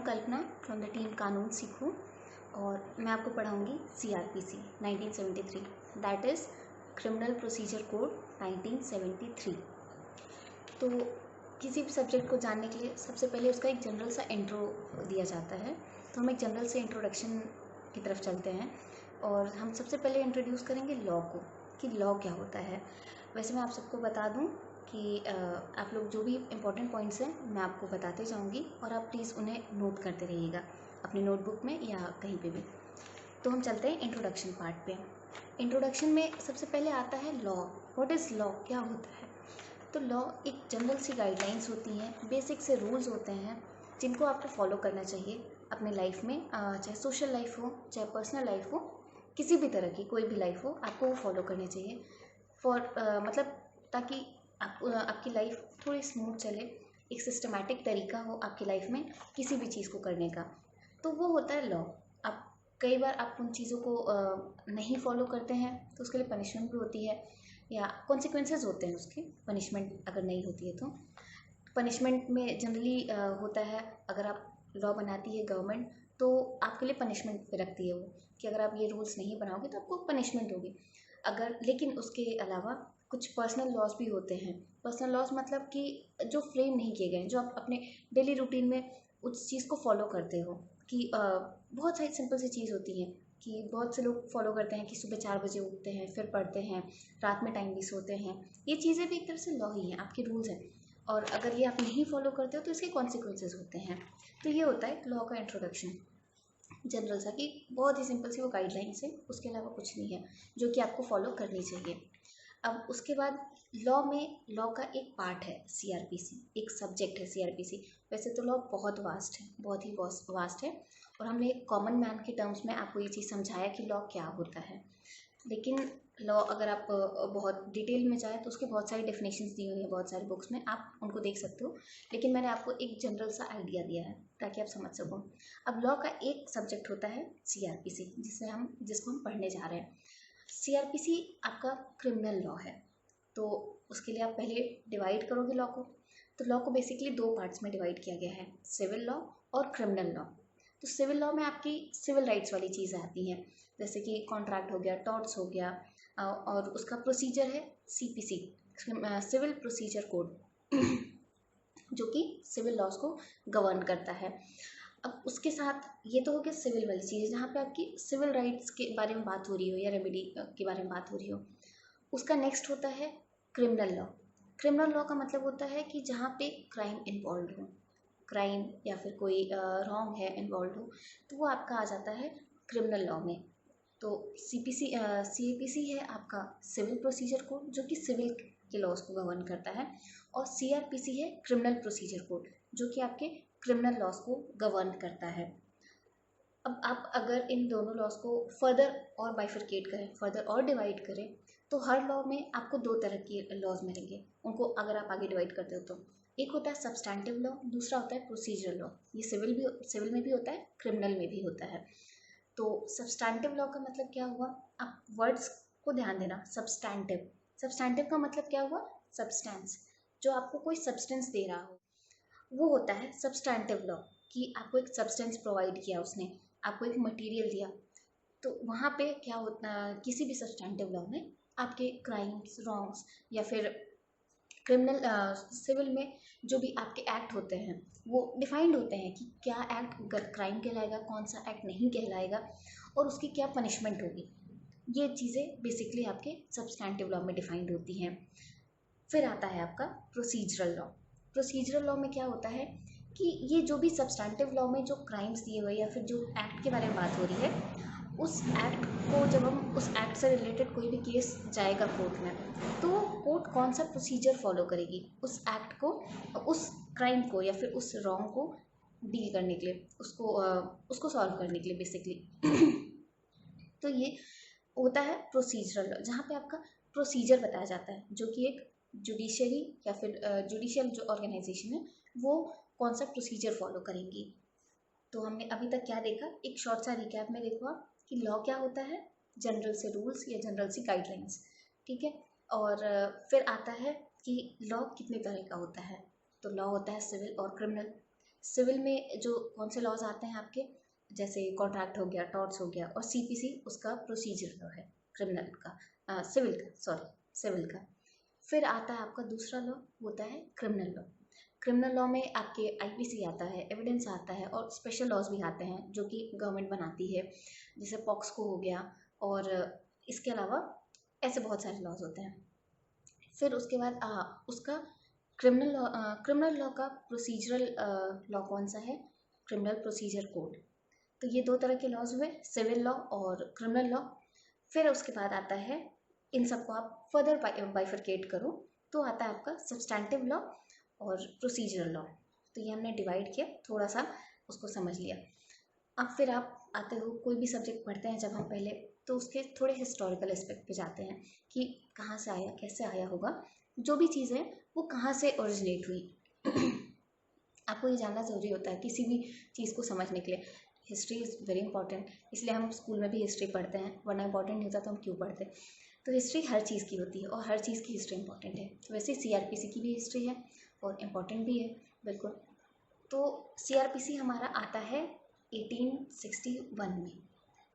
Kalpana from the team कानून सीखो और मैं आपको पढ़ाऊँगी CRPC 1973 that is criminal procedure code 1973। तो किसी भी सब्जेक्ट को जानने के लिए सबसे पहले उसका एक जनरल सा इंट्रो दिया जाता है। तो हम एक जनरल से इंट्रोडक्शन की तरफ चलते हैं और हम सबसे पहले इंट्रोड्यूस करेंगे लॉ को कि लॉ क्या होता है। वैसे मैं आप सबको बता दूं कि आप लोग जो भी इम्पोर्टेंट पॉइंट्स हैं मैं आपको बताते जाऊंगी और आप प्लीज़ उन्हें नोट करते रहिएगा अपनी नोटबुक में या कहीं पे भी। तो हम चलते हैं इंट्रोडक्शन पार्ट पे। इंट्रोडक्शन में सबसे पहले आता है लॉ। व्हाट इज़ लॉ, क्या होता है? तो लॉ एक जनरल सी गाइडलाइंस होती हैं, बेसिक से रूल्स होते हैं जिनको आपको फॉलो करना चाहिए अपने लाइफ में, चाहे सोशल लाइफ हो चाहे पर्सनल लाइफ हो, किसी भी तरह की कोई भी लाइफ हो, आपको वो फॉलो करने चाहिए मतलब ताकि आपकी लाइफ थोड़ी स्मूथ चले, एक सिस्टमैटिक तरीका हो आपकी लाइफ में किसी भी चीज़ को करने का। तो वो होता है लॉ। आप कई बार आप उन चीज़ों को नहीं फॉलो करते हैं तो उसके लिए पनिशमेंट भी होती है या कॉन्सिक्वेंसेस होते हैं उसके, पनिशमेंट अगर नहीं होती है तो। पनिशमेंट में जनरली होता है, अगर आप लॉ बनाती है गवर्नमेंट तो आपके लिए पनिशमेंट पे रखती है वो कि अगर आप ये रूल्स नहीं बनाओगे तो आपको पनिशमेंट होगी। लेकिन उसके अलावा कुछ पर्सनल लॉज भी होते हैं। पर्सनल लॉज मतलब कि जो फ्रेम नहीं किए गए, जो आप अपने डेली रूटीन में उस चीज़ को फॉलो करते हो कि बहुत सारी सिंपल सी चीज़ होती है कि बहुत से लोग फॉलो करते हैं कि सुबह 4 बजे उठते हैं, फिर पढ़ते हैं, रात में टाइम भी सोते हैं। ये चीज़ें भी एक तरह से लॉ ही हैं, आपके रूल्स हैं, और अगर ये आप नहीं फॉलो करते हो तो इसके कॉन्सिक्वेंसेज होते हैं। तो ये होता है लॉ का इंट्रोडक्शन, जनरल सा कि बहुत ही सिंपल सी वो गाइडलाइंस है, उसके अलावा कुछ नहीं है जो कि आपको फॉलो करनी चाहिए। अब उसके बाद लॉ का एक पार्ट है CRPC, एक सब्जेक्ट है CRPC। वैसे तो लॉ बहुत वास्ट है, बहुत ही वास्ट है, और हमने एक कॉमन मैन के टर्म्स में आपको ये चीज़ समझाया कि लॉ क्या होता है। लेकिन लॉ अगर आप बहुत डिटेल में जाए तो उसके बहुत सारी डेफिनेशंस दी हुई हैं बहुत सारी बुक्स में, आप उनको देख सकते हो। लेकिन मैंने आपको एक जनरल सा आइडिया दिया है ताकि आप समझ सको। अब लॉ का एक सब्जेक्ट होता है CRPC जिसको हम पढ़ने जा रहे हैं। CRPC आपका क्रिमिनल लॉ है। तो उसके लिए आप पहले डिवाइड करोगे लॉ को। तो लॉ को बेसिकली 2 पार्ट्स में डिवाइड किया गया है, सिविल लॉ और क्रिमिनल लॉ। तो सिविल लॉ में आपकी सिविल राइट्स वाली चीज़ें आती हैं, जैसे कि कॉन्ट्रैक्ट हो गया, टॉर्ट्स हो गया, और उसका प्रोसीजर है CPC, सिविल प्रोसीजर कोड जो कि सिविल लॉज को गवर्न करता है। अब उसके साथ ये तो हो गया सिविल वाली चीज़ जहाँ पे आपकी सिविल राइट्स के बारे में बात हो रही हो या रेमेडी के बारे में बात हो रही हो। उसका नेक्स्ट होता है क्रिमिनल लॉ। क्रिमिनल लॉ का मतलब होता है कि जहाँ पे क्राइम इन्वॉल्व हो, क्राइम या फिर कोई रॉन्ग है इन्वॉल्व हो, तो वो आपका आ जाता है क्रिमिनल लॉ में। तो CPC है आपका सिविल प्रोसीजर कोड जो कि सिविल के लॉज को गवर्न करता है, और CRPC है क्रिमिनल प्रोसीजर कोड जो कि आपके क्रिमिनल लॉज को गवर्न करता है। अब आप अगर इन दोनों लॉज को फर्दर और बाइफरकेट करें, फर्दर और डिवाइड करें, तो हर लॉ में आपको 2 तरह के लॉज मिलेंगे उनको अगर आप आगे डिवाइड करते हो तो। एक होता है सब्सटैंटिव लॉ, दूसरा होता है प्रोसीजरल लॉ। ये सिविल में भी होता है, क्रिमिनल में भी होता है। तो सब्सटैंटिव लॉ का मतलब क्या हुआ, आप वर्ड्स को ध्यान देना। सब्सटैंटिव का मतलब क्या हुआ, सब्सटेंस, जो आपको कोई सब्सटेंस दे रहा हो वो होता है सब्सटैंटिव लॉ। कि आपको एक सब्सटेंस प्रोवाइड किया उसने, आपको एक मटेरियल दिया, तो वहाँ पे क्या होता, किसी भी सब्सटैंटिव लॉ में आपके क्राइम्स, रॉन्ग्स या फिर क्रिमिनल सिविल में जो भी आपके एक्ट होते हैं वो डिफाइंड होते हैं कि क्या एक्ट क्राइम कहलाएगा, कौन सा एक्ट नहीं कहलाएगा, और उसकी क्या पनिशमेंट होगी। ये चीज़ें बेसिकली आपके सब्सटैंटिव लॉ में डिफाइंड होती हैं। फिर आता है आपका प्रोसीजरल लॉ। प्रोसीजरल लॉ में क्या होता है कि ये जो भी सब्सटैंटिव लॉ में जो क्राइम्स दिए हुए या फिर जो एक्ट के बारे में बात हो रही है, उस एक्ट को जब हम उस एक्ट से रिलेटेड कोई भी केस जाएगा कोर्ट में, तो कोर्ट कौन सा प्रोसीजर फॉलो करेगी उस एक्ट को, उस क्राइम को या फिर उस रॉन्ग को डील करने के लिए, उसको सॉल्व करने के लिए बेसिकली। तो ये होता है प्रोसीजरल लॉ, जहाँ पे आपका प्रोसीजर बताया जाता है, जो कि एक जुडिशरी या फिर जुडिशियल जो ऑर्गेनाइजेशन है वो कौन सा प्रोसीजर फॉलो करेंगी। तो हमने अभी तक क्या देखा, एक शॉर्ट सा रिकैप में देखो आप कि लॉ क्या होता है, जनरल से रूल्स या जनरल सी गाइडलाइंस, ठीक है। और फिर आता है कि लॉ कितने तरह का होता है। तो लॉ होता है सिविल और क्रिमिनल। सिविल में जो कौन से लॉज आते हैं आपके, जैसे कॉन्ट्रैक्ट हो गया, टॉर्ट्स हो गया, और सीपीसी उसका प्रोसीजर लॉ है, क्रिमिनल का, सिविल का, सॉरी सिविल का। फिर आता है आपका दूसरा लॉ, होता है क्रिमिनल लॉ। क्रिमिनल लॉ में आपके आईपीसी आता है, एविडेंस आता है, और स्पेशल लॉज भी आते हैं जो कि गवर्नमेंट बनाती है, जैसे पॉक्सको हो गया, और इसके अलावा ऐसे बहुत सारे लॉज होते हैं। फिर उसके बाद उसका क्रिमिनल लॉ का प्रोसीजरल लॉ कौन सा है, क्रिमिनल प्रोसीजर कोड। तो ये दो तरह के लॉज हुए, सिविल लॉ और क्रिमिनल लॉ। फिर उसके बाद आता है, इन सबको आप फर्दर बाइफरकेट करो तो आता है आपका सब्सटैंटिव लॉ और प्रोसीजरल लॉ। तो ये हमने डिवाइड किया, थोड़ा सा उसको समझ लिया। अब फिर आप आते हो, कोई भी सब्जेक्ट पढ़ते हैं जब हम पहले, तो उसके थोड़े हिस्टोरिकल एस्पेक्ट पे जाते हैं कि कहाँ से आया, कैसे आया होगा, जो भी चीज़ है वो कहाँ से ओरिजिनेट हुई। आपको ये जानना ज़रूरी होता है किसी भी चीज़ को समझने के लिए। हिस्ट्री इज़ वेरी इंपॉर्टेंट, इसलिए हम स्कूल में भी हिस्ट्री पढ़ते हैं, वरना इंपॉर्टेंट नहीं होता तो हम क्यों पढ़ते। तो हिस्ट्री हर चीज़ की होती है और हर चीज़ की हिस्ट्री इंपॉर्टेंट है। वैसे सीआरपीसी की भी हिस्ट्री है और इम्पॉर्टेंट भी है, बिल्कुल। तो सीआरपीसी हमारा आता है 1861 में,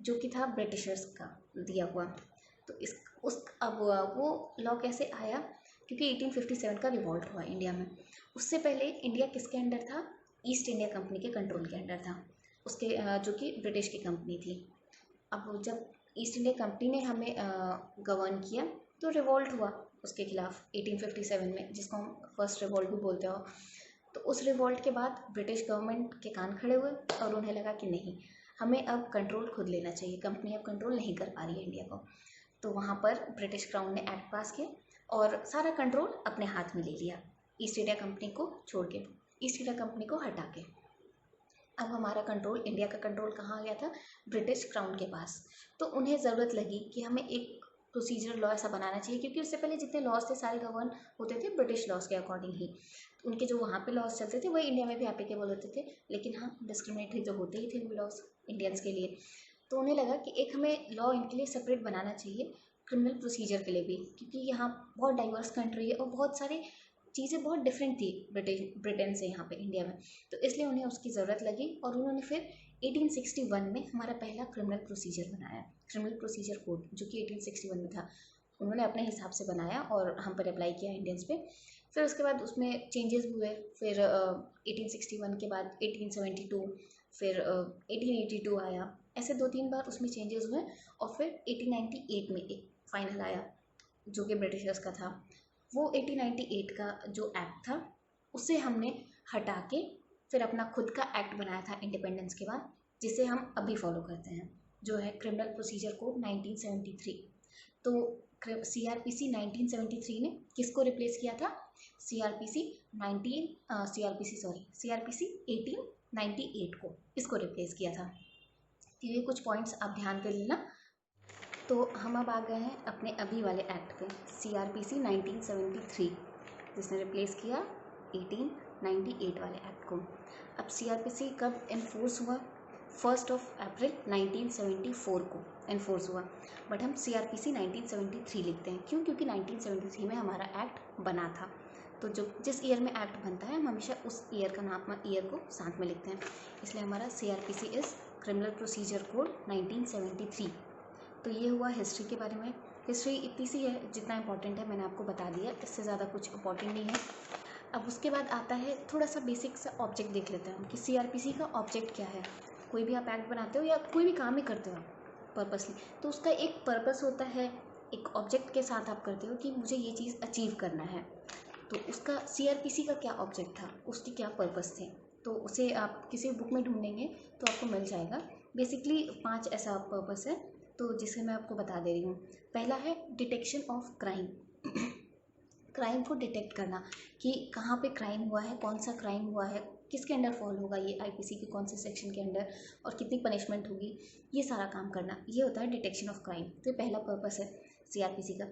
जो कि था ब्रिटिशर्स का दिया हुआ। तो इस उस अब वो लॉ कैसे आया, क्योंकि 1857 का रिवॉल्ट हुआ इंडिया में। उससे पहले इंडिया किसके अंडर था, ईस्ट इंडिया कंपनी के कंट्रोल के अंडर था, उसके जो कि ब्रिटिश की कंपनी थी। अब जब ईस्ट इंडिया कंपनी ने हमें गवर्न किया तो रिवॉल्ट हुआ उसके खिलाफ 1857 में, जिसको हम फर्स्ट रिवॉल्ट भी बोलते हो। तो उस रिवॉल्ट के बाद ब्रिटिश गवर्नमेंट के कान खड़े हुए और उन्हें लगा कि नहीं, हमें अब कंट्रोल खुद लेना चाहिए, कंपनी अब कंट्रोल नहीं कर पा रही है इंडिया को। तो वहाँ पर ब्रिटिश क्राउन ने एक्ट पास किया और सारा कंट्रोल अपने हाथ में ले लिया, ईस्ट इंडिया कंपनी को छोड़ के, ईस्ट इंडिया कंपनी को हटा के। अब हमारा कंट्रोल, इंडिया का कंट्रोल कहाँ आ गया था, ब्रिटिश क्राउन के पास। तो उन्हें ज़रूरत लगी कि हमें एक प्रोसीजर लॉ ऐसा बनाना चाहिए, क्योंकि उससे पहले जितने लॉज थे सारे गवर्न होते थे ब्रिटिश लॉज के अकॉर्डिंग ही। तो उनके जो वहाँ पे लॉज चलते थे वही इंडिया में भी एप्लीकेबल होते थे, लेकिन हाँ डिस्क्रिमिनेटरी तो होते ही थे वो लॉज इंडियंस के लिए। तो उन्हें लगा कि एक हमें लॉ इनके लिए सेपरेट बनाना चाहिए, क्रिमिनल प्रोसीजर के लिए भी, क्योंकि यहाँ बहुत डाइवर्स कंट्री है और बहुत सारी चीज़ें बहुत डिफरेंट थी ब्रिटेन से यहाँ पे इंडिया में। तो इसलिए उन्हें उसकी ज़रूरत लगी और उन्होंने फिर 1861 में हमारा पहला क्रिमिनल प्रोसीजर बनाया, क्रिमिनल प्रोसीजर कोड, जो कि 1861 में था। उन्होंने अपने हिसाब से बनाया और हम पर अप्लाई किया इंडियंस पे। फिर उसके बाद उसमें चेंजेस हुए, फिर 1861 के बाद 1872, फिर 1882 आया, ऐसे 2-3 बार उसमें चेंजेस हुए। और फिर 1898 में एक फाइनल आया जो कि ब्रिटिशर्स का था। वो 1898 का जो एक्ट था उसे हमने हटा के फिर अपना खुद का एक्ट बनाया था इंडिपेंडेंस के बाद, जिसे हम अभी फॉलो करते हैं, जो है क्रिमिनल प्रोसीजर कोड 1973। तो सीआरपीसी 1973 ने किसको रिप्लेस किया था, सीआरपीसी 1898 को, इसको रिप्लेस किया था। तो ये कुछ पॉइंट्स आप ध्यान कर लेना। तो हम अब आ गए हैं अपने अभी वाले एक्ट पे, सीआरपीसी 1973, जिसने रिप्लेस किया 1898 वाले एक्ट को। अब सीआरपीसी कब इन्फोर्स हुआ, 1 अप्रैल 1974 को इन्फोर्स हुआ। बट हम सीआरपीसी 1973 लिखते हैं, क्यों, क्योंकि 1973 में हमारा एक्ट बना था। तो जो जिस ईयर में एक्ट बनता है हम हमेशा उस ईयर का नाम, ईयर को साथ में लिखते हैं, इसलिए हमारा CrPC is criminal procedure code 1973। तो ये हुआ हिस्ट्री के बारे में। हिस्ट्री इतनी सी है, जितना इंपॉर्टेंट है मैंने आपको बता दिया, इससे ज़्यादा कुछ इंपॉर्टेंट नहीं है। अब उसके बाद आता है थोड़ा सा बेसिक सा ऑब्जेक्ट देख लेते हैं कि सीआरपीसी का ऑब्जेक्ट क्या है। कोई भी आप एक्ट बनाते हो या कोई भी काम ही करते हो आप पर्पसली, तो उसका एक पर्पस होता है, एक ऑब्जेक्ट के साथ आप करते हो कि मुझे ये चीज़ अचीव करना है। तो उसका सीआरपीसी का क्या ऑब्जेक्ट था, उसके क्या पर्पस थे, तो उसे आप किसी बुक में ढूंढेंगे तो आपको मिल जाएगा। बेसिकली 5 ऐसा पर्पस है, तो जिसे मैं आपको बता दे रही हूँ। पहला है डिटेक्शन ऑफ क्राइम, क्राइम को डिटेक्ट करना कि कहाँ पे क्राइम हुआ है, कौन सा क्राइम हुआ है, किसके अंडर फॉल होगा ये, आईपीसी के कौन से सेक्शन के अंडर, और कितनी पनिशमेंट होगी, ये सारा काम करना, ये होता है डिटेक्शन ऑफ क्राइम। तो ये पहला पर्पस है सीआरपीसी का।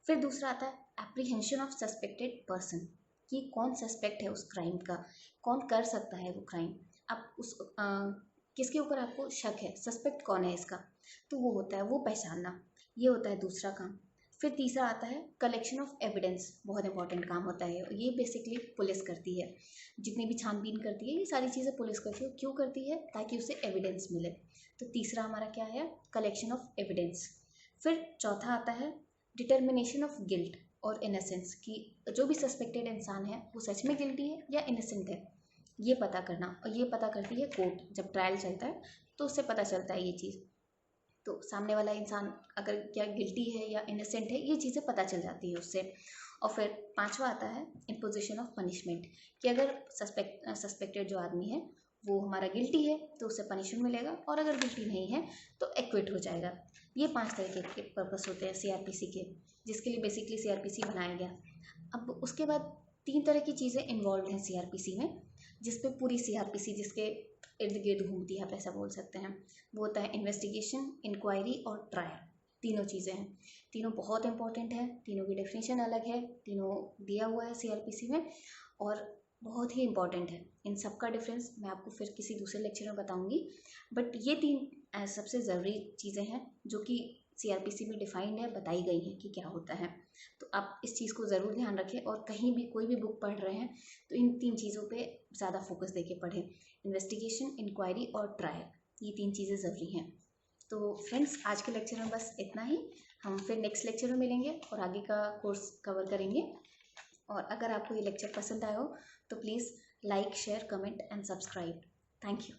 फिर दूसरा आता है एप्रीहेंशन ऑफ सस्पेक्टेड पर्सन, कि कौन सस्पेक्ट है उस क्राइम का, कौन कर सकता है वो क्राइम, आप उस किसके ऊपर आपको शक है, सस्पेक्ट कौन है इसका, तो वो होता है वो पहचानना, ये होता है दूसरा काम। फिर तीसरा आता है कलेक्शन ऑफ एविडेंस, बहुत इंपॉर्टेंट काम होता है। ये बेसिकली पुलिस करती है, जितनी भी छानबीन करती है ये सारी चीज़ें पुलिस करती है। क्यों करती है? ताकि उसे एविडेंस मिले। तो तीसरा हमारा क्या है? Collection of evidence. फिर चौथा आता है डिटर्मिनेशन ऑफ गिल्ट और इनोसेंस, कि जो भी सस्पेक्टेड इंसान है वो सच में गिल्टी है या इनोसेंट है, ये पता करना। और ये पता करती है कोर्ट, जब ट्रायल चलता है तो उससे पता चलता है ये चीज़। तो सामने वाला इंसान अगर क्या गिल्टी है या इनोसेंट है, ये चीज़ें पता चल जाती है उससे। और फिर पांचवा आता है इम्पोजिशन ऑफ पनिशमेंट, कि अगर सस्पेक्टेड जो आदमी है वो हमारा गिल्टी है तो उससे पनिशमेंट मिलेगा, और अगर गिल्टी नहीं है तो एक्विट हो जाएगा। ये 5 तरीके के पर्पस होते हैं सीआरपीसी के, जिसके लिए बेसिकली सीआरपीसी बनाया गया। अब उसके बाद 3 तरह की चीज़ें इन्वॉल्व हैं सीआरपीसी में, जिस पे पूरी सीआरपीसी जिसके इर्द गिर्द घूमती है, आप ऐसा बोल सकते हैं। वो होता है इन्वेस्टिगेशन, इंक्वायरी और ट्रायल। तीनों चीज़ें हैं, तीनों बहुत इंपॉर्टेंट है, तीनों की डेफिनेशन अलग है, तीनों दिया हुआ है सीआरपीसी में और बहुत ही इंपॉर्टेंट है। इन सब का डिफरेंस मैं आपको फिर किसी दूसरे लेक्चर में बताऊंगी, बट ये 3 सबसे ज़रूरी चीज़ें हैं जो कि सीआरपीसी में डिफाइंड है, बताई गई है कि क्या होता है। तो आप इस चीज़ को ज़रूर ध्यान रखें, और कहीं भी कोई भी बुक पढ़ रहे हैं तो इन 3 चीज़ों पे ज़्यादा फोकस देके पढ़ें। इन्वेस्टिगेशन, इंक्वायरी और ट्रायल, ये 3 चीज़ें ज़रूरी हैं। तो फ्रेंड्स, आज के लेक्चर में बस इतना ही। हम फिर नेक्स्ट लेक्चर में मिलेंगे और आगे का कोर्स कवर करेंगे। और अगर आपको ये लेक्चर पसंद आया हो तो please like, share, comment and subscribe. Thank you.